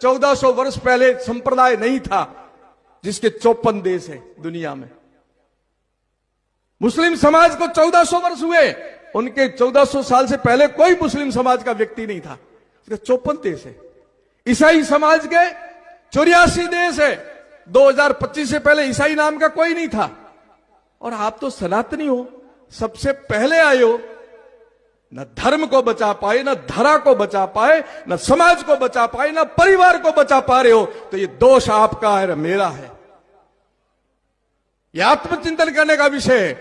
1400 वर्ष पहले संप्रदाय नहीं था जिसके 54 देश है दुनिया में। मुस्लिम समाज को 1400 वर्ष हुए, उनके 1400 साल से पहले कोई मुस्लिम समाज का व्यक्ति नहीं था, उसके 54 देश है। ईसाई समाज के 84 देश है, 2025 से पहले ईसाई नाम का कोई नहीं था। और आप तो सनातनी हो, सबसे पहले आए हो, न धर्म को बचा पाए, न धरा को बचा पाए, न समाज को बचा पाए, न परिवार को बचा पा रहे हो, तो ये दोष आपका है, मेरा है। ये आत्मचिंतन करने का विषय है।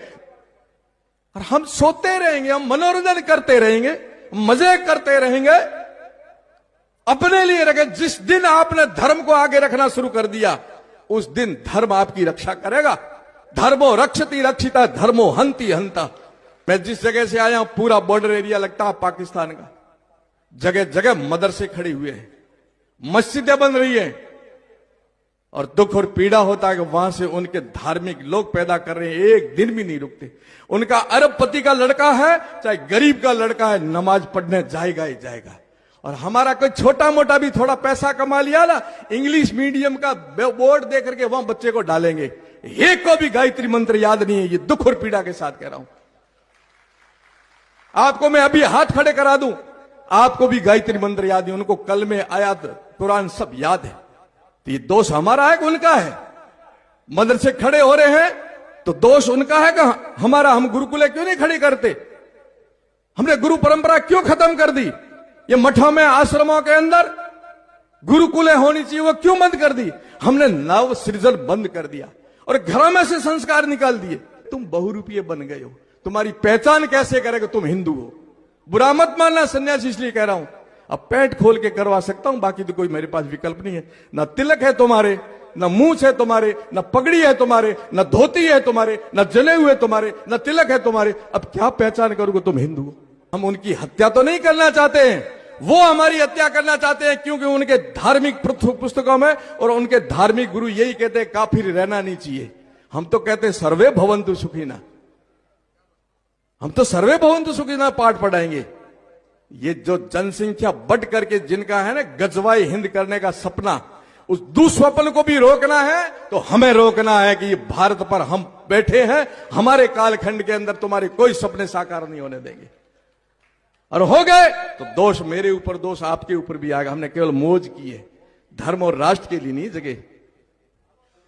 और हम सोते रहेंगे, हम मनोरंजन करते रहेंगे, मजे करते रहेंगे, अपने लिए रखे। जिस दिन आपने धर्म को आगे रखना शुरू कर दिया, उस दिन धर्म आपकी रक्षा करेगा। धर्मो रक्षति रक्षिता, धर्मो हंति हंता। मैं जिस जगह से आया हूं, पूरा बॉर्डर एरिया लगता है पाकिस्तान का। जगह जगह मदरसे खड़े हुए हैं, मस्जिदें बन रही हैं, और दुख और पीड़ा होता है कि वहां से उनके धार्मिक लोग पैदा कर रहे हैं, एक दिन भी नहीं रुकते। उनका अरबपति का लड़का है, चाहे गरीब का लड़का है, नमाज पढ़ने जाएगा ही जाएगा। और हमारा कोई छोटा मोटा भी थोड़ा पैसा कमा लिया ना, इंग्लिश मीडियम का बोर्ड दे करके वहां बच्चे को डालेंगे। एक को भी गायत्री मंत्र याद नहीं है। ये दुख और पीड़ा के साथ कह रहा हूं। आपको मैं अभी हाथ खड़े करा दूं, आपको भी गायत्री मंत्र याद नहीं, उनको कल में आयात कुरान सब याद है। तो ये दोष हमारा है कि उनका है? मदरसे खड़े हो रहे हैं तो दोष उनका है कि हमारा? हम गुरुकुले क्यों नहीं खड़ी करते? हमने गुरु परंपरा क्यों खत्म कर दी? ये मठों में, आश्रमों के अंदर गुरुकुले होनी चाहिए, वो क्यों बंद कर दी? हमने नव सृजन बंद कर दिया और घरों में से संस्कार निकाल दिए। तुम बहुरूपीय बन गए हो, तुम्हारी पहचान कैसे करेगा तुम हिंदू हो? बुरा मत मानना सन्यासी, इसलिए कह रहा हूं। अब पेट खोल के करवा सकता हूं, बाकी तो कोई मेरे पास विकल्प नहीं है। न तिलक है तुम्हारे, न मूछ है तुम्हारे, न पगड़ी है तुम्हारे, न धोती है तुम्हारे, न जले हुए तुम्हारे, न तिलक है तुम्हारे। अब क्या पहचान करोगे तुम हिंदू हो? हम उनकी हत्या तो नहीं करना चाहते हैं, वो हमारी हत्या करना चाहते हैं, क्योंकि उनके धार्मिक पुस्तकों में और उनके धार्मिक गुरु यही कहते हैं काफिर रहना नहीं चाहिए। हम तो कहते हैं सर्वे भवन्तु सुखिनः, हम तो सर्वे भवन्तु सुखिनः पाठ पढ़ाएंगे। ये जो जनसंख्या बढ़ करके जिनका है ना गजवाई हिंद करने का सपना, उस दुस्वप्न को भी रोकना है तो हमें रोकना है कि ये भारत पर हम बैठे हैं, हमारे कालखंड के अंदर तुम्हारे कोई सपने साकार नहीं होने देंगे। और हो गए तो दोष मेरे ऊपर, दोष आपके ऊपर भी आएगा। हमने केवल मौज की है, धर्म और राष्ट्र के लिए नहीं जगे।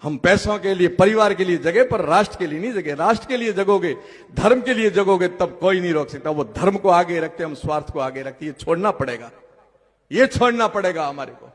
हम पैसों के लिए, परिवार के लिए जगे, पर राष्ट्र के लिए नहीं जगे। राष्ट्र के लिए जगोगे, धर्म के लिए जगोगे, तब कोई नहीं रोक सकता। वो धर्म को आगे रखते, हम स्वार्थ को आगे रखते। ये छोड़ना पड़ेगा, ये छोड़ना पड़ेगा हमारे को।